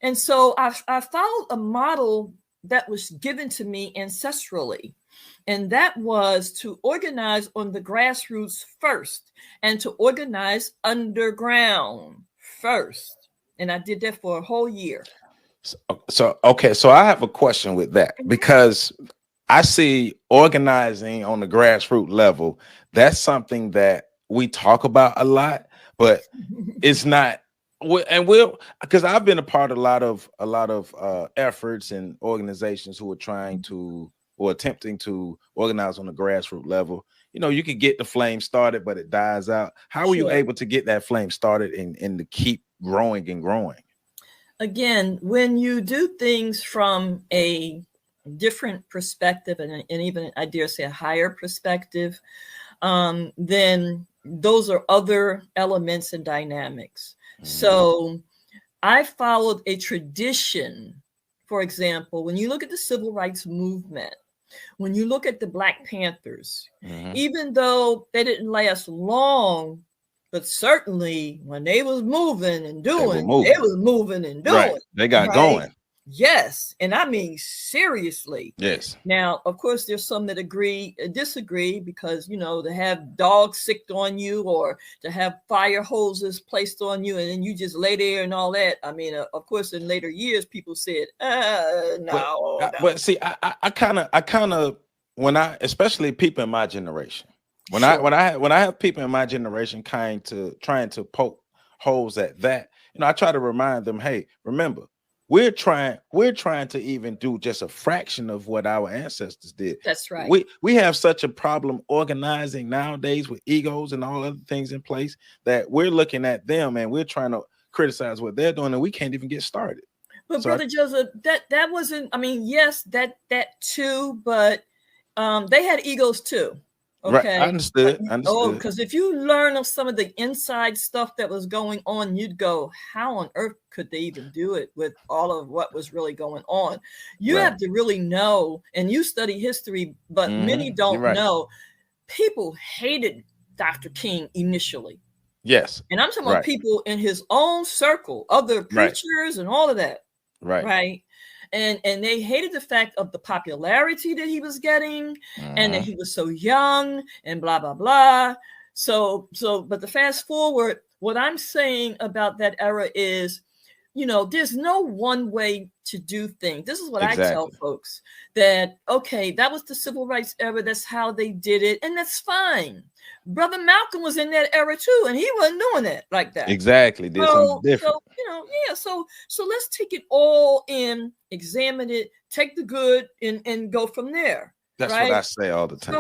And so I followed a model that was given to me ancestrally. And that was to organize on the grassroots first and to organize underground first. And I did that for a whole year. Okay, so I have a question with that, because I see organizing on the grassroots level. That's something that we talk about a lot, but it's not. And we'll, because I've been a part of a lot of efforts and organizations who are trying to or attempting to organize on the grassroots level. You know, you can get the flame started, but it dies out. How were you Sure. able to get that flame started and to keep growing and growing? Again, when you do things from a different perspective and even, I dare say, a higher perspective, then those are other elements and dynamics. So I followed a tradition. For example, when you look at the civil rights movement, when you look at the Black Panthers, even though they didn't last long, but certainly when they was moving and doing, they was moving and doing. Right. They got going. Yes. And I mean, seriously. Yes. Now, of course, there's some that disagree, because, you know, to have dogs sicked on you or to have fire hoses placed on you and then you just lay there and all that. I mean, of course, in later years, people said, no. But see, I kind of, when especially people in my generation, when I have people in my generation trying to poke holes at that, you know, I try to remind them, hey, remember, we're trying to even do just a fraction of what our ancestors did. That's right. We have such a problem organizing nowadays with egos and all other things in place that we're looking at them and we're trying to criticize what they're doing, and we can't even get started. But so Brother Joseph, that wasn't, I mean, yes, that too, but they had egos too. Okay. Right. I understood. Oh, because if you learn of some of the inside stuff that was going on, you'd go, how on earth could they even do it with all of what was really going on? You have to really know, and you study history, but many don't know. People hated Dr. King initially. Yes. And I'm talking about people in his own circle, other preachers and all of that. Right. And they hated the fact of the popularity that he was getting and that he was so young and blah, blah, blah. So, but the fast forward, what I'm saying about that era is, you know, there's no one way to do things. This is what I tell folks, that, okay, that was the civil rights era. That's how they did it. And that's fine. Brother Malcolm was in that era too, and he wasn't doing it like that. Exactly. Did something different. So, you know, so let's take it all in, examine it, take the good and go from there. That's what I say all the time.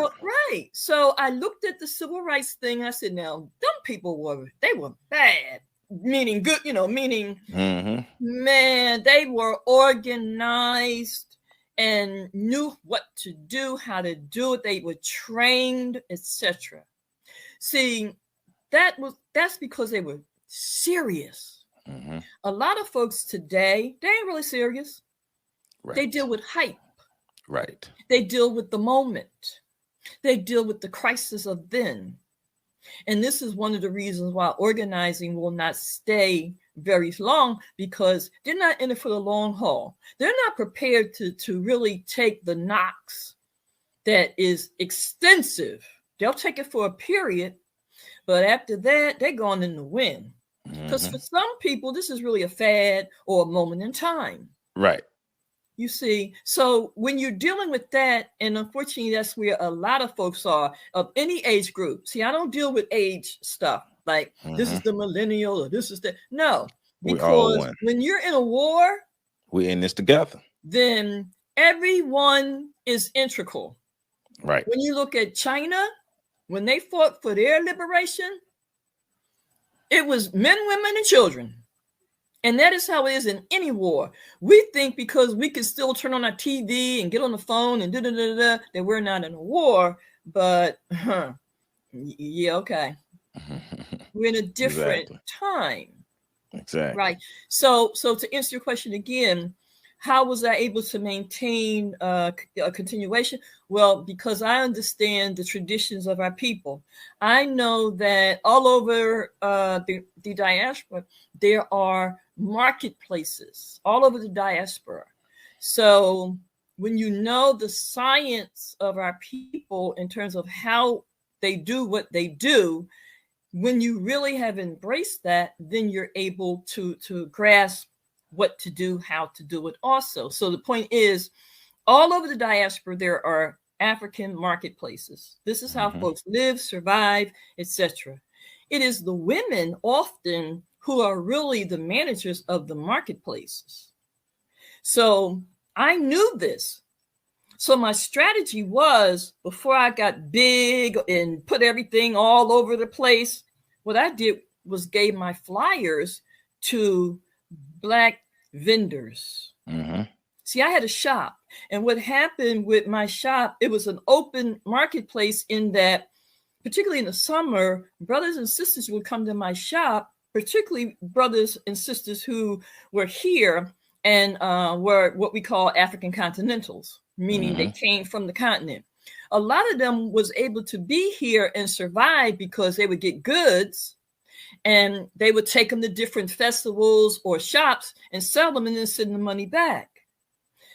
So I looked at the civil rights thing. I said, now, them people were bad. Meaning good, you know, meaning, man, they were organized and knew what to do, how to do it. They were trained, etc. See, that's because they were serious. A lot of folks today, they ain't really serious. They deal with hype. Right. They deal with the moment. They deal with the crisis of then. And this is one of the reasons why organizing will not stay very long, because they're not in it for the long haul. They're not prepared to really take the knocks that is extensive. They'll take it for a period, but after that, they're going in the wind. Because for some people, this is really a fad or a moment in time. Right. You see, so when you're dealing with that, and unfortunately, that's where a lot of folks are of any age group. See, I don't deal with age stuff like this is the millennial or this is the no, because when you're in a war, we're in this together. Then everyone is integral. Right. When you look at China, when they fought for their liberation, it was men, women, and children. And that is how it is in any war. We think because we can still turn on our TV and get on the phone and that we're not in a war. But yeah, okay. We're in a different time. Exactly. Right. So to answer your question again, how was I able to maintain a continuation? Well, because I understand the traditions of our people. I know that all over the diaspora, there are marketplaces all over the diaspora. So when you know the science of our people in terms of how they do what they do, when you really have embraced that, then you're able to grasp what to do, how to do it also. So the point is, all over the diaspora, there are African marketplaces. This is how folks live, survive, etc. It is the women often who are really the managers of the marketplaces. So I knew this. So my strategy was, before I got big and put everything all over the place, what I did was gave my flyers to Black vendors. See, I had a shop. And what happened with my shop, it was an open marketplace in that, particularly in the summer, brothers and sisters would come to my shop, particularly brothers and sisters who were here and were what we call African continentals, meaning they came from the continent. A lot of them was able to be here and survive because they would get goods and they would take them to different festivals or shops and sell them and then send the money back.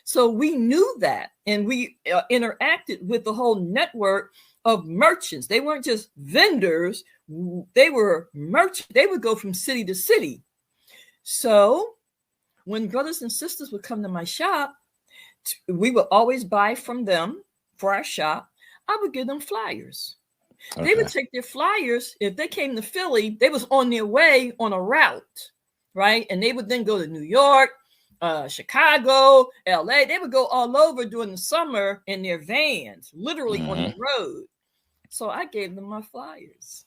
So we knew that, and we interacted with the whole network of merchants. They weren't just vendors, they were merchants. They would go from city to city. So when brothers and sisters would come to my shop, we would always buy from them for our shop. I would give them flyers. Okay. They would take their flyers. If they came to Philly, they was on their way on a route, right? And they would then go to New York, Chicago, LA. They would go all over during the summer in their vans, literally on the road. So I gave them my flyers.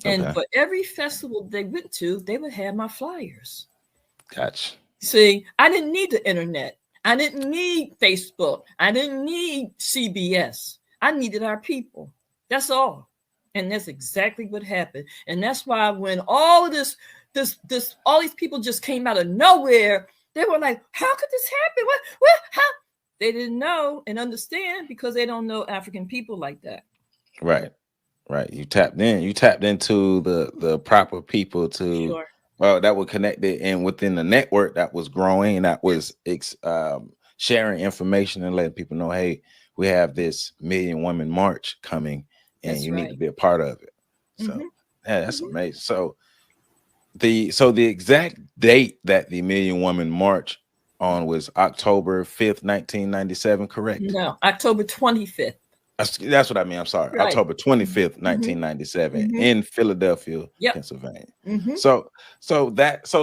And for every festival they went to, they would have my flyers. Gotcha. See, I didn't need the internet. I didn't need Facebook. I didn't need CBS. I needed our people. That's all. And that's exactly what happened. And that's why when all of all these people just came out of nowhere, they were like, how could this happen? What, how? They didn't know and understand because they don't know African people like that. Right. You tapped into the proper people to, well, that were connected and within the network that was growing, that was sharing information and letting people know, hey, we have this Million Women March coming and that's you need to be a part of it. So yeah, that's amazing. So the exact date that the Million Women March on was October 5th, 1997, correct? No, October 25th. That's what I mean. I'm sorry. Right. October 25th, 1997 in Philadelphia, Pennsylvania. So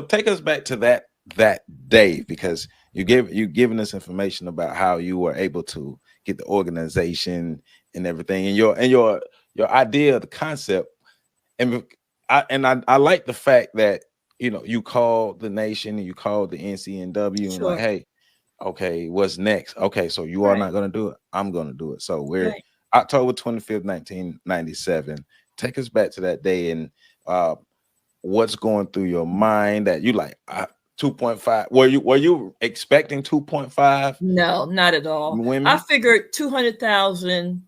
take us back to that day, because you've given us information about how you were able to get the organization and everything, and your idea, the concept, and I like the fact that you called the nation and you called the NCNW and like, hey, okay, what's next? Okay, so you are not going to do it. I'm going to do it. So we're October 25th, 1997. Take us back to that day and what's going through your mind that you like 2.5. Were you expecting 2.5? No, not at all. Women? I figured 200,000,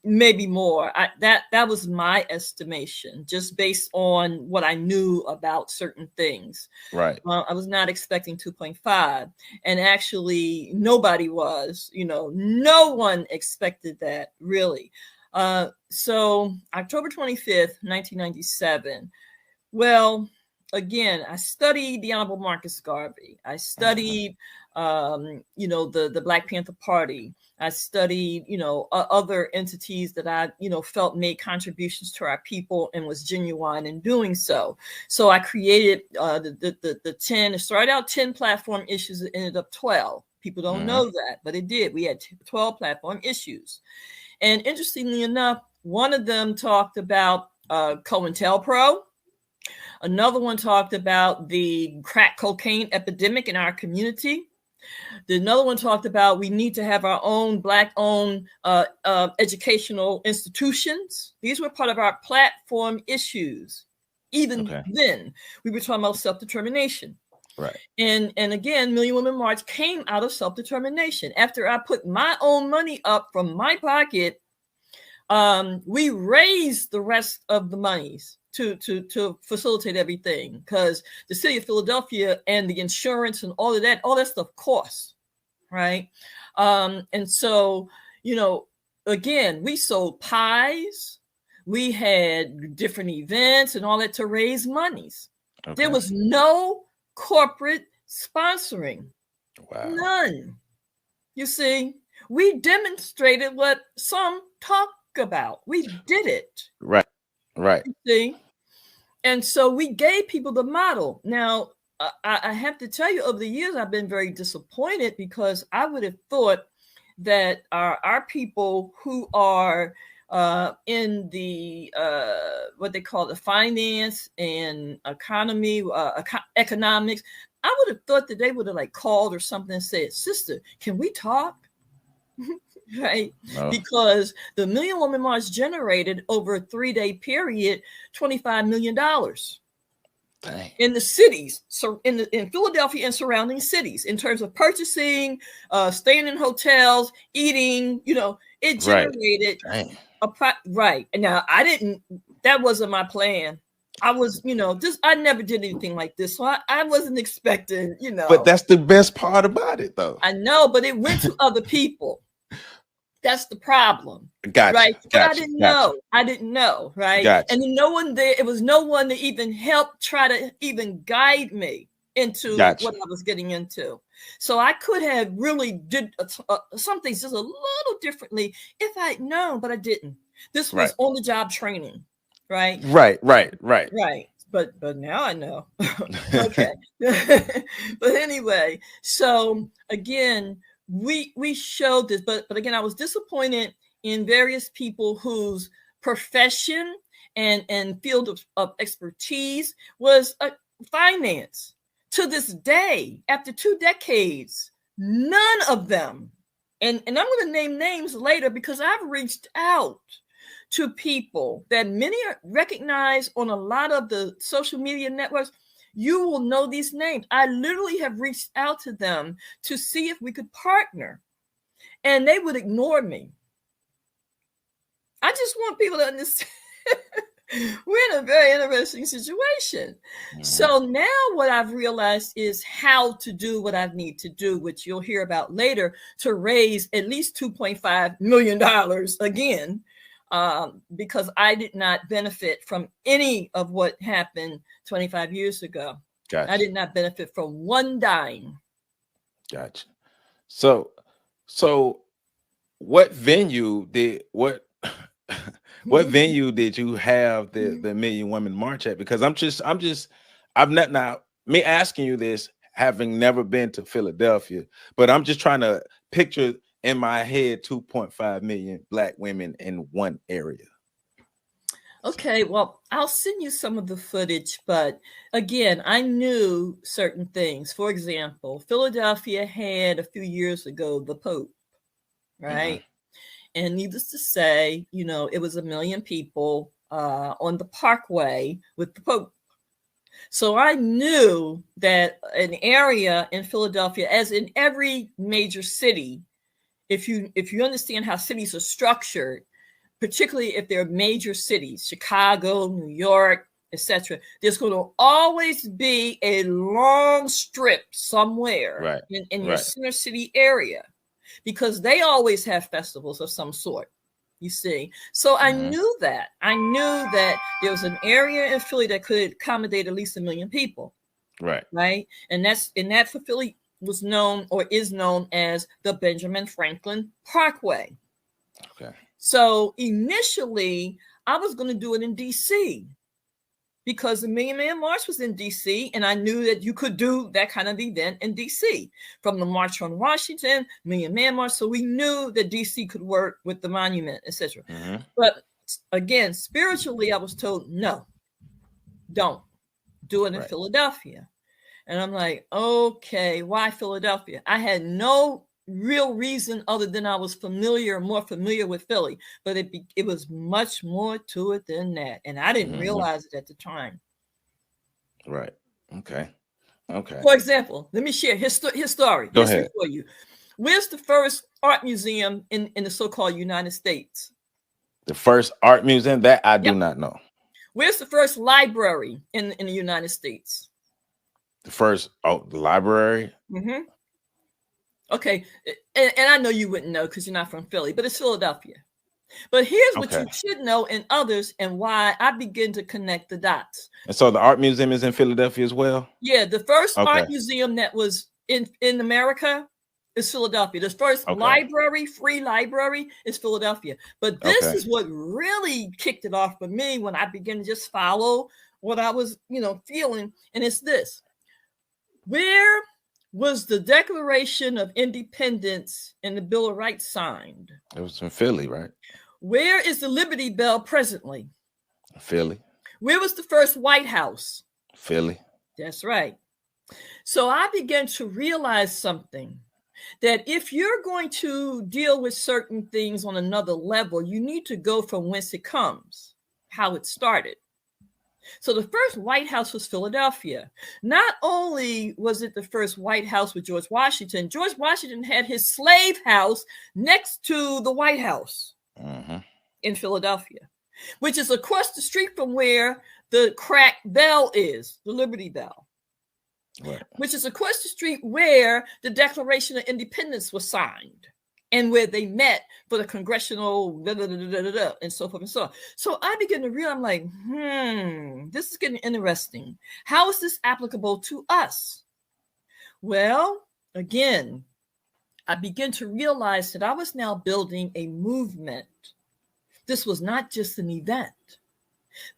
maybe more. That was my estimation, just based on what I knew about certain things. Right. I was not expecting 2.5, and actually nobody was. No one expected that, really. So October 25th, 1997. Well, again, I studied the Honorable Marcus Garvey. I studied, the Black Panther Party. I studied, other entities that I, felt made contributions to our people and was genuine in doing so. So I created the 10. It started out 10 platform issues. It ended up 12. People don't know that, but it did. We had 12 platform issues. And interestingly enough, one of them talked about COINTELPRO. Another one talked about the crack cocaine epidemic in our community. Another one talked about we need to have our own Black-owned educational institutions. These were part of our platform issues. Even then, we were talking about self-determination. Right. And again, Million Women March came out of self-determination. After I put my own money up from my pocket, we raised the rest of the monies. to facilitate everything, because the city of Philadelphia and the insurance and all that stuff costs, right? And so, again, we sold pies, we had different events and all that to raise monies. Okay. There was no corporate sponsoring. Wow. None. You see, we demonstrated what some talk about. We did it. Right. You see? And so we gave people the model. Now, I have to tell you, over the years, I've been very disappointed, because I would have thought that our people who are in the what they call the finance and economy, economics, I would have thought that they would have like called or something and said, "Sister, can we talk?" Right? No. Because the Million Woman March generated over a 3-day period $25 million. Dang. In the cities, so in Philadelphia and surrounding cities, in terms of purchasing, staying in hotels, eating, it generated right. And now that wasn't my plan. I was, I never did anything like this. So I wasn't expecting, But that's the best part about it, though. I know, but it went to other people. That's the problem. Gotcha. Right. But I didn't know. Right. Gotcha. And no one there, it was no one to even help try to even guide me into what I was getting into. So I could have really did some things just a little differently if I'd known, but I didn't. This was on the job training. Right. But now I know. Okay. But anyway, so again, we showed this, but again, I was disappointed in various people whose profession and field of expertise was finance. To this day, after 2 decades, none of them, and I'm going to name names later, because I've reached out to people that many are recognized on a lot of the social media networks. You will know these names. I literally have reached out to them to see if we could partner, and they would ignore me. I just want people to understand we're in a very interesting situation. Mm-hmm. So now what I've realized is how to do what I need to do, which you'll hear about later, to raise at least $2.5 million again, because I did not benefit from any of what happened 25 years ago. Gotcha. I did not benefit from one dime. Gotcha. So what venue did what venue did you have the Million Women March at? Because I'm not, now me asking you this, having never been to Philadelphia, but I'm just trying to picture in my head 2.5 million Black women in one area. Okay, well, I'll send you some of the footage, but again, I knew certain things. For example, Philadelphia had a few years ago the Pope, right? Mm-hmm. And needless to say, it was 1 million people on the Parkway with the Pope. So I knew that an area in Philadelphia, as in every major city, if you understand how cities are structured, particularly if they're major cities, Chicago, New York, etc., there's going to always be a long strip somewhere in your center city area, because they always have festivals of some sort, you see. So I knew that. I knew that there was an area in Philly that could accommodate at least 1 million people. Right. And that for Philly was known, or is known, as the Benjamin Franklin Parkway. Okay. So initially, I was going to do it in D.C. because the Million Man March was in D.C. and I knew that you could do that kind of event in D.C. from the March on Washington, Million Man March. So we knew that D.C. could work with the monument, etc. Mm-hmm. But again, spiritually, I was told, no, don't do it in Philadelphia. And I'm like, okay, why Philadelphia? I had no real reason other than I was more familiar with Philly, but it was much more to it than that, and I didn't realize it at the time. Right. Okay. For example, let me share his story. Go ahead. For you. Where's the first art museum in the so-called United States? The first art museum? That I do not know. Where's the first library in the United States? The first, the library. Mm-hmm. Okay, and I know you wouldn't know because you're not from Philly, but it's Philadelphia. But here's what you should know, and others, and why I begin to connect the dots. And so the art museum is in Philadelphia as well? Yeah, the first art museum that was in America is Philadelphia. The first library, free library, is Philadelphia. But this is what really kicked it off for me when I began to just follow what I was, feeling. And it's this. Where was the Declaration of Independence and the Bill of Rights signed? It was in Philly, right? Where is the Liberty Bell presently? Philly. Where was the first White House? Philly. That's right. So I began to realize something, that if you're going to deal with certain things on another level, you need to go from whence it comes, how it started. So the first White House was Philadelphia. Not only was it the first White House with George Washington had his slave house next to the White House in Philadelphia, which is across the street from where the crack bell is, the Liberty Bell, which is across the street where the Declaration of Independence was signed and where they met for the congressional and so forth and so on. So I began to realize, I'm like, this is getting interesting. How is this applicable to us? Well, again, I began to realize that I was now building a movement. This was not just an event.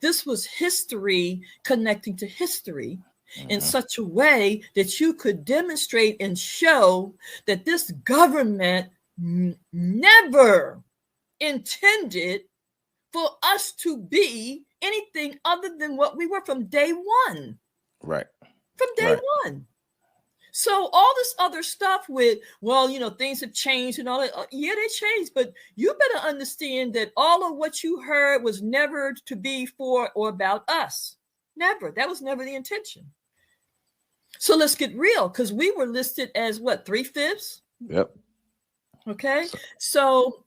This was history connecting to history in such a way that you could demonstrate and show that this government never intended for us to be anything other than what we were from day one. Right. From day one. So all this other stuff with, things have changed and all that. Yeah, they changed, but you better understand that all of what you heard was never to be for or about us. Never. That was never the intention. So let's get real, because we were listed as what, 3/5? Yep. Okay. So